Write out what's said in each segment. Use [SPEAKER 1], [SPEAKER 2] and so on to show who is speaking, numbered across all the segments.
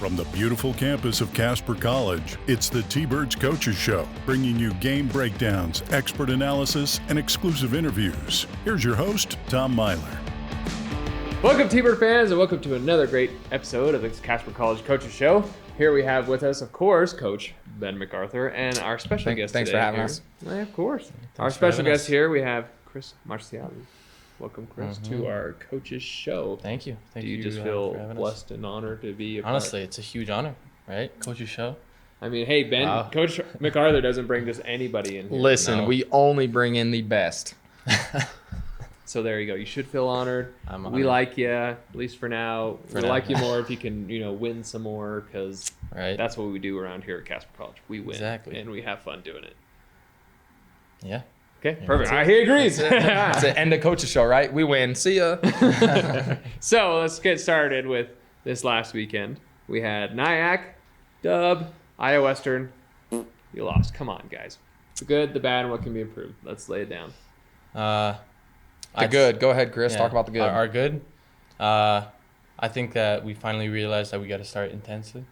[SPEAKER 1] From the beautiful campus of Casper College, it's the T-Birds Coaches Show, bringing you game breakdowns, expert analysis, and exclusive interviews. Here's your host, Tom Myler.
[SPEAKER 2] Welcome, T-Bird fans, and welcome to another great episode of the Casper College Coaches Show. Here we have with us, of course, Coach Ben MacArthur, and our special guest
[SPEAKER 3] Thanks
[SPEAKER 2] today.
[SPEAKER 3] for having
[SPEAKER 2] here.
[SPEAKER 3] us.
[SPEAKER 2] Yeah, of course.
[SPEAKER 4] Thanks
[SPEAKER 2] Our
[SPEAKER 4] for
[SPEAKER 2] special
[SPEAKER 4] having
[SPEAKER 2] guest
[SPEAKER 4] us.
[SPEAKER 2] here, we have Chris Marciali. Welcome, Chris, to our Coaches Show.
[SPEAKER 4] Thank you.
[SPEAKER 2] Do you just feel blessed and honored to be a part?
[SPEAKER 4] Honestly, it's a huge honor, right? Coach's show.
[SPEAKER 2] I mean, hey, Ben,
[SPEAKER 4] Wow.
[SPEAKER 2] Coach MacArthur doesn't bring just anybody in here.
[SPEAKER 3] Listen,
[SPEAKER 4] No.
[SPEAKER 3] we only bring in the best.
[SPEAKER 2] So there you go. You should feel honored.
[SPEAKER 4] I'm
[SPEAKER 2] We
[SPEAKER 4] honored.
[SPEAKER 2] like you, at least for now. We
[SPEAKER 4] now.
[SPEAKER 2] like you more if you can, win some more, because
[SPEAKER 4] Right?
[SPEAKER 2] that's what we do around here at Casper College. We win,
[SPEAKER 4] Exactly.
[SPEAKER 2] and we have fun doing it.
[SPEAKER 4] Yeah.
[SPEAKER 2] Okay,
[SPEAKER 4] Yeah,
[SPEAKER 2] perfect.
[SPEAKER 4] that's
[SPEAKER 2] He agrees.
[SPEAKER 3] It's the end of coach's show, right? We win. See ya.
[SPEAKER 2] So let's get started with this last weekend. We had Nyack, dub, Iowa Western. You lost. Come on, guys. The good, the bad, and what can be improved. Let's lay it down.
[SPEAKER 3] The good. Go ahead, Chris.
[SPEAKER 4] Yeah.
[SPEAKER 3] Talk about the good.
[SPEAKER 4] Our good. I think that we finally realized that we got to start intensely.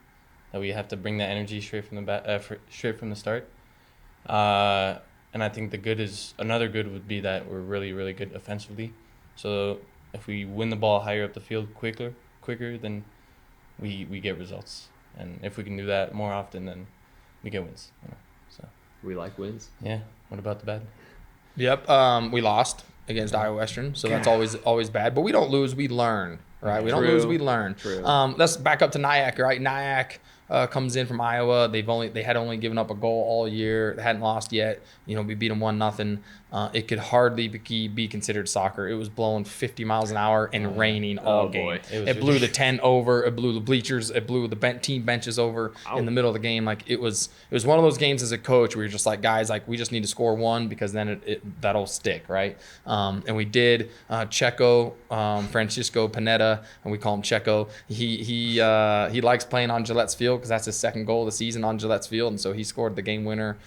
[SPEAKER 4] That we have to bring that energy straight from the start. And I think the good is another good would be that we're really, really good offensively. So if we win the ball higher up the field quicker, then we get results. And if we can do that more often, then we get wins. So
[SPEAKER 2] We like wins.
[SPEAKER 4] yeah. What about the bad?
[SPEAKER 3] Yep. We lost against Iowa Western, so that's always bad. But we don't lose. We learn, right? We don't
[SPEAKER 2] True.
[SPEAKER 3] lose. We learn.
[SPEAKER 2] True.
[SPEAKER 3] Let's back up to Nyack, right? Nyack comes in from Iowa. They had only given up a goal all year. They hadn't lost yet. We beat them 1-0. It could hardly be considered soccer. It was blowing 50 miles an hour and raining all
[SPEAKER 2] Oh, boy.
[SPEAKER 3] game.
[SPEAKER 4] It was
[SPEAKER 3] It blew the tent over. It blew the bleachers. It blew the team benches over in the middle of the game. Like it was one of those games as a coach where you're just like, guys, like we just need to score one because then that'll stick, right? And we did. Checo, Francisco Panetta, and we call him Checo. He likes playing on Gillette's Field because that's his second goal of the season on Gillette's Field, and so he scored the game winner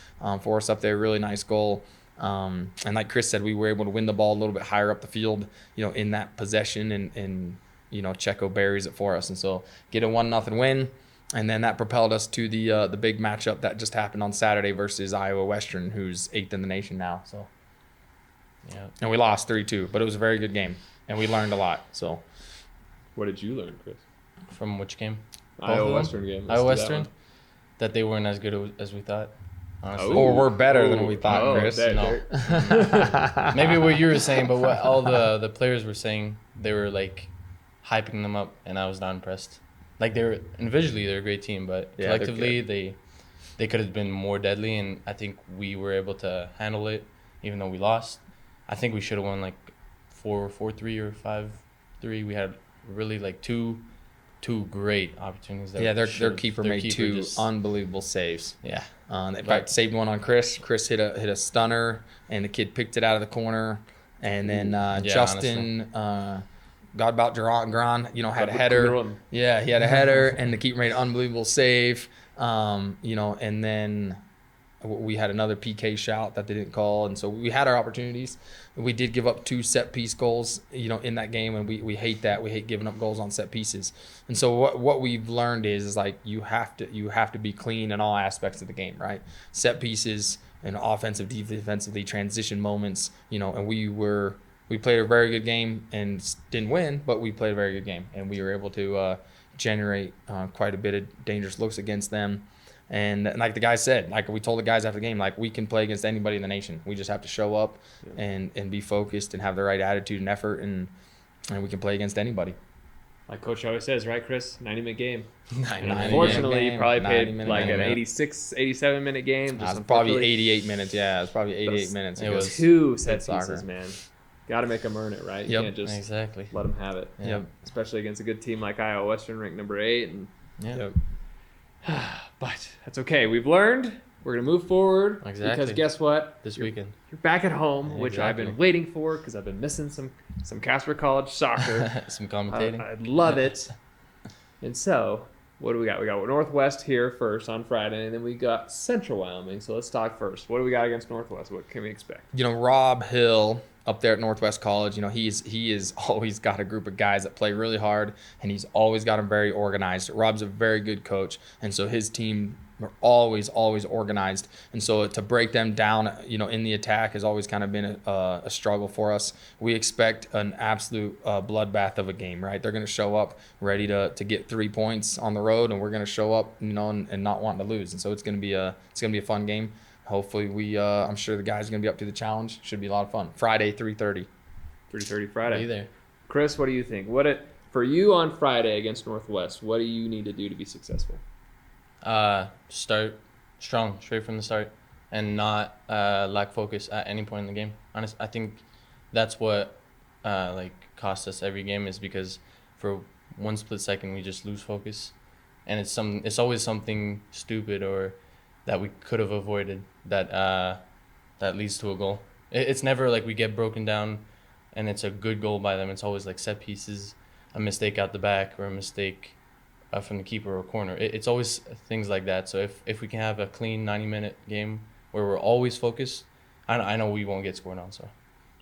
[SPEAKER 3] for us up there. Really nice goal. And like Chris said, we were able to win the ball a little bit higher up the field, in that possession, and Checo buries it for us, and so get a 1-0 win, and then that propelled us to the big matchup that just happened on Saturday versus Iowa Western, who's 8th in the nation now. So,
[SPEAKER 4] Yeah.
[SPEAKER 3] and we lost 3-2, but it was a very good game, and we learned a lot. So,
[SPEAKER 2] What did you learn, Chris?
[SPEAKER 4] From which game?
[SPEAKER 2] Iowa
[SPEAKER 4] of them?
[SPEAKER 2] Western game. Let's
[SPEAKER 4] Iowa
[SPEAKER 2] do that
[SPEAKER 4] Western.
[SPEAKER 2] one.
[SPEAKER 4] That they weren't as good as we thought. Honestly.
[SPEAKER 3] or we're better than we thought, Chris.
[SPEAKER 4] No. Maybe what you were saying, but what all the players were saying, they were like hyping them up, and I was not impressed. Like and visually they're a great team, but
[SPEAKER 3] Yeah, they're
[SPEAKER 4] collectively they could have been more deadly, and I think we were able to handle it, even though we lost. I think we should have won like 4-3 or 5-3. We had really like two great opportunities.
[SPEAKER 3] Yeah, their keeper made two
[SPEAKER 4] just-
[SPEAKER 3] unbelievable saves.
[SPEAKER 4] Yeah.
[SPEAKER 3] In fact, saved one on Chris. Chris hit a stunner, and the kid picked it out of the corner. And then Justin, God about Gran, had a header.
[SPEAKER 2] Gran.
[SPEAKER 3] Yeah, he had a header, and the keeper made an unbelievable save. And then we had another PK shout that they didn't call, and so we had our opportunities. We did give up 2 set piece goals, in that game, and we hate that. We hate giving up goals on set pieces. And so what we've learned is like you have to be clean in all aspects of the game, right? Set pieces and offensive, defensively, transition moments, and we played a very good game and didn't win, but we played a very good game, and we were able to generate quite a bit of dangerous looks against them. And like the guy said, like we told the guys after the game, like we can play against anybody in the nation. We just have to show up and be focused and have the right attitude and effort, and we can play against anybody.
[SPEAKER 2] Like Coach always says, right, Chris? 90-minute game.
[SPEAKER 3] 90-minute
[SPEAKER 2] Unfortunately,
[SPEAKER 3] game,
[SPEAKER 2] you probably played
[SPEAKER 3] 90-minute
[SPEAKER 2] like
[SPEAKER 3] game,
[SPEAKER 2] an
[SPEAKER 3] yeah.
[SPEAKER 2] 86, 87-minute game.
[SPEAKER 3] It was probably 88 minutes. Yeah, it was probably 88
[SPEAKER 2] Those-
[SPEAKER 3] minutes.
[SPEAKER 4] it was-
[SPEAKER 2] 2 set
[SPEAKER 3] soccer.
[SPEAKER 2] pieces, man. Got to make them earn it, right? You
[SPEAKER 3] Yep.
[SPEAKER 2] can't just
[SPEAKER 4] Exactly.
[SPEAKER 2] let them have it.
[SPEAKER 4] Yeah.
[SPEAKER 3] Yep.
[SPEAKER 2] Especially against a good team like Iowa Western, ranked number 8. And
[SPEAKER 4] Yeah.
[SPEAKER 3] Yep.
[SPEAKER 2] but that's okay. We've learned. We're gonna move forward.
[SPEAKER 4] Exactly.
[SPEAKER 2] Because guess what?
[SPEAKER 4] This weekend.
[SPEAKER 2] You're back at home,
[SPEAKER 4] Yeah,
[SPEAKER 2] which I've been
[SPEAKER 4] exactly.
[SPEAKER 2] waiting for because I've been missing some Casper College soccer.
[SPEAKER 4] Some commentating.
[SPEAKER 2] I love it. And so, what do we got? We got Northwest here first on Friday, and then we got Central Wyoming. So let's talk first. What do we got against Northwest? What can we expect?
[SPEAKER 3] Rob Hill up there at Northwest College, he is always got a group of guys that play really hard, and he's always got them very organized. Rob's a very good coach, and so his team are always organized. And so to break them down, in the attack has always kind of been a struggle for us. We expect an absolute bloodbath of a game, right? They're going to show up ready to get 3 points on the road, and we're going to show up, and not wanting to lose. And so it's going to be a fun game. Hopefully I'm sure the guys are going to be up to the challenge. Should be a lot of fun. Friday, 3:30.
[SPEAKER 2] 3:30 Friday.
[SPEAKER 4] Be there.
[SPEAKER 2] Chris, what do you think? For you on Friday against Northwest, what do you need to do to be successful?
[SPEAKER 4] Start strong, straight from the start, and not lack focus at any point in the game. Honestly, I think that's what costs us every game, is because for one split second we just lose focus, and it's always something stupid or that we could have avoided that leads to a goal. It's never like we get broken down and it's a good goal by them. It's always like set pieces, a mistake out the back, or a mistake from the keeper or corner. It's always things like that. So if we can have a clean 90-minute game where we're always focused, I know we won't get scored on, so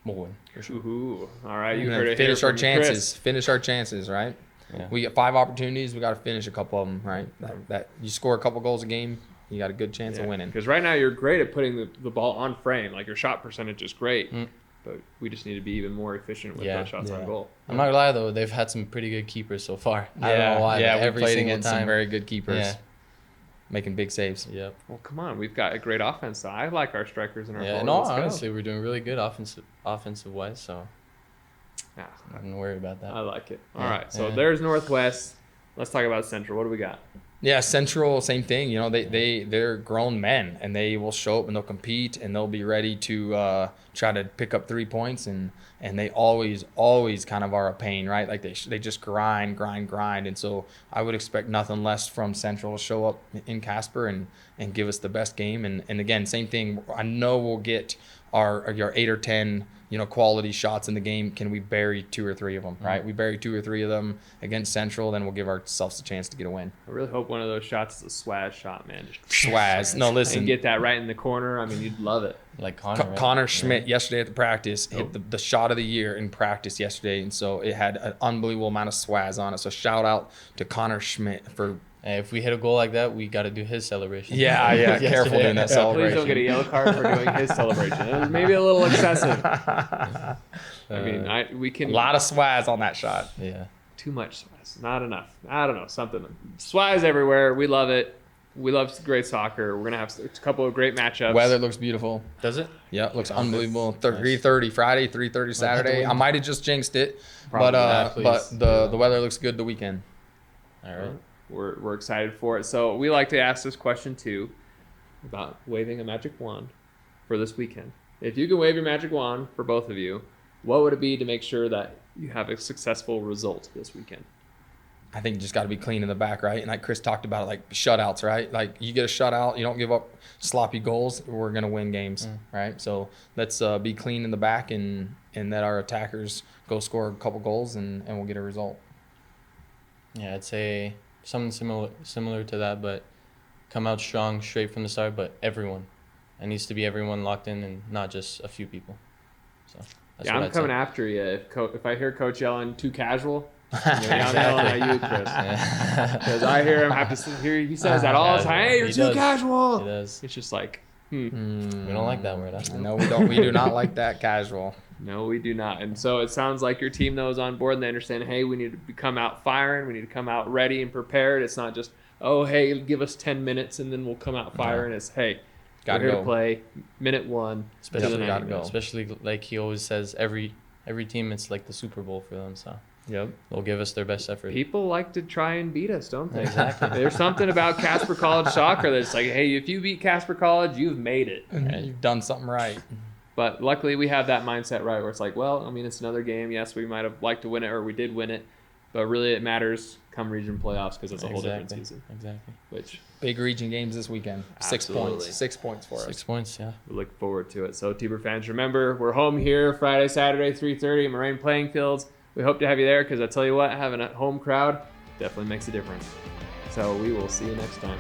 [SPEAKER 4] we'll win for sure.
[SPEAKER 2] Ooh, all right, you
[SPEAKER 3] We're
[SPEAKER 2] heard
[SPEAKER 3] gonna
[SPEAKER 2] it
[SPEAKER 3] finish
[SPEAKER 2] here
[SPEAKER 3] our
[SPEAKER 2] from
[SPEAKER 3] chances.
[SPEAKER 2] Chris.
[SPEAKER 3] Finish our chances, right?
[SPEAKER 4] Yeah.
[SPEAKER 3] We get 5 opportunities. We got to finish a couple of them, right? That you score a couple goals a game, you got a good chance of winning.
[SPEAKER 2] Because right now you're great at putting the ball on frame. Like your shot percentage is great, but we just need to be even more efficient with those shots on goal.
[SPEAKER 4] I'm not gonna lie though, they've had some pretty good keepers so far. I don't know why.
[SPEAKER 3] Yeah, we played
[SPEAKER 4] single
[SPEAKER 3] against
[SPEAKER 4] time.
[SPEAKER 3] some very good keepers,
[SPEAKER 4] Yeah.
[SPEAKER 3] making big saves.
[SPEAKER 4] Yep.
[SPEAKER 2] Well, come on, we've got a great offense. So I like our strikers and our
[SPEAKER 4] Yeah.
[SPEAKER 2] forwards.
[SPEAKER 4] No,
[SPEAKER 2] Let's go.
[SPEAKER 4] honestly, we're doing really good offensive wise, so
[SPEAKER 2] Yeah,
[SPEAKER 4] I don't worry about that.
[SPEAKER 2] I like it. All
[SPEAKER 4] Yeah.
[SPEAKER 2] right, so
[SPEAKER 4] Yeah.
[SPEAKER 2] there's Northwest. Let's talk about Central. What do we got?
[SPEAKER 3] Yeah, Central, same thing. They're grown men, and they will show up and they'll compete and they'll be ready to try to pick up 3 points, and they always kind of are a pain, right? Like they just grind, and so I would expect nothing less from Central to show up in Casper and give us the best game. And again, same thing. I know we'll get our 8 or 10 quality shots in the game. Can we bury 2 or 3 of them, right? We bury 2 or 3 of them against Central, then we'll give ourselves a chance to get a win.
[SPEAKER 2] I really hope one of those shots is a swaz shot, man. Just
[SPEAKER 3] Swaz. No, listen.
[SPEAKER 2] and get that right in the corner. I mean, you'd love it.
[SPEAKER 4] Like Connor. Right?
[SPEAKER 3] Connor Schmidt yesterday at the practice hit the shot of the year in practice yesterday, and so it had an unbelievable amount of swaz on it. So shout out to Connor Schmidt for.
[SPEAKER 4] Hey, if we hit a goal like that, we got to do his celebration.
[SPEAKER 3] Yeah, careful doing that
[SPEAKER 2] Please
[SPEAKER 3] celebration.
[SPEAKER 2] don't get a yellow card for doing his celebration. It was maybe a little excessive. I mean, we can.
[SPEAKER 3] A lot of swaz on that shot.
[SPEAKER 4] Yeah.
[SPEAKER 2] Too much swaz. Not enough. I don't know. Something. Swaz everywhere. We love it. We love great soccer. We're going to have a couple of great matchups.
[SPEAKER 3] Weather looks beautiful.
[SPEAKER 4] Does it?
[SPEAKER 3] Yeah, it looks unbelievable. 3:30 Friday, 3:30 Saturday. I might have just jinxed it,
[SPEAKER 2] Probably
[SPEAKER 3] but
[SPEAKER 2] not,
[SPEAKER 3] the weather looks good the weekend.
[SPEAKER 4] All right.
[SPEAKER 2] We're excited for it. So we like to ask this question too about waving a magic wand for this weekend. If you can wave your magic wand for both of you, what would it be to make sure that you have a successful result this weekend?
[SPEAKER 3] I think you just got to be clean in the back, right? And like Chris talked about, like shutouts, right? Like you get a shutout, you don't give up sloppy goals, we're going to win games, right? So let's be clean in the back and let our attackers go score a couple goals and we'll get a result.
[SPEAKER 4] Yeah, I'd say something similar to that, but come out strong straight from the start, but everyone. It needs to be everyone locked in and not just a few people. So that's
[SPEAKER 2] Yeah,
[SPEAKER 4] what
[SPEAKER 2] I'm
[SPEAKER 4] I'd
[SPEAKER 2] coming
[SPEAKER 4] say.
[SPEAKER 2] after you. If I hear Coach yelling too casual, I'm yelling at you, Chris. Because I hear him have to hear he says that all the time. Hey, you're
[SPEAKER 4] He
[SPEAKER 2] too
[SPEAKER 4] does.
[SPEAKER 2] casual.
[SPEAKER 4] He does.
[SPEAKER 2] It's just like,
[SPEAKER 4] We don't like that word. Huh?
[SPEAKER 3] No, we don't. We do not like that casual.
[SPEAKER 2] no, we do not. And so it sounds like your team, though, is on board and they understand, hey, we need to come out firing. We need to come out ready and prepared. It's not just, oh, hey, give us 10 minutes and then we'll come out firing. It's, hey,
[SPEAKER 3] Gotta
[SPEAKER 2] we're here
[SPEAKER 3] go.
[SPEAKER 2] to play minute 1.
[SPEAKER 4] Especially,
[SPEAKER 3] gotta go.
[SPEAKER 4] especially like he always says, every team, it's like the Super Bowl for them. So
[SPEAKER 3] Yep.
[SPEAKER 4] they'll give us their best effort.
[SPEAKER 2] People like to try and beat us, don't they?
[SPEAKER 4] Exactly.
[SPEAKER 2] There's something about Casper College soccer that's like, hey, if you beat Casper College, you've made it.
[SPEAKER 3] And you've done something right.
[SPEAKER 2] But luckily, we have that mindset right where it's like, well, I mean, it's another game. Yes, we might have liked to win it, or we did win it, but really it matters come region playoffs because it's a whole different season.
[SPEAKER 4] Exactly.
[SPEAKER 2] Which
[SPEAKER 3] Big region games this weekend. 6
[SPEAKER 2] Absolutely.
[SPEAKER 3] points. 6 points for us.
[SPEAKER 4] 6 points, yeah.
[SPEAKER 2] we look forward to it. So, Tiber fans, remember, we're home here Friday, Saturday, 3:30 at Moraine Playing Fields. We hope to have you there because I tell you what, having a home crowd definitely makes a difference. So, we will see you next time.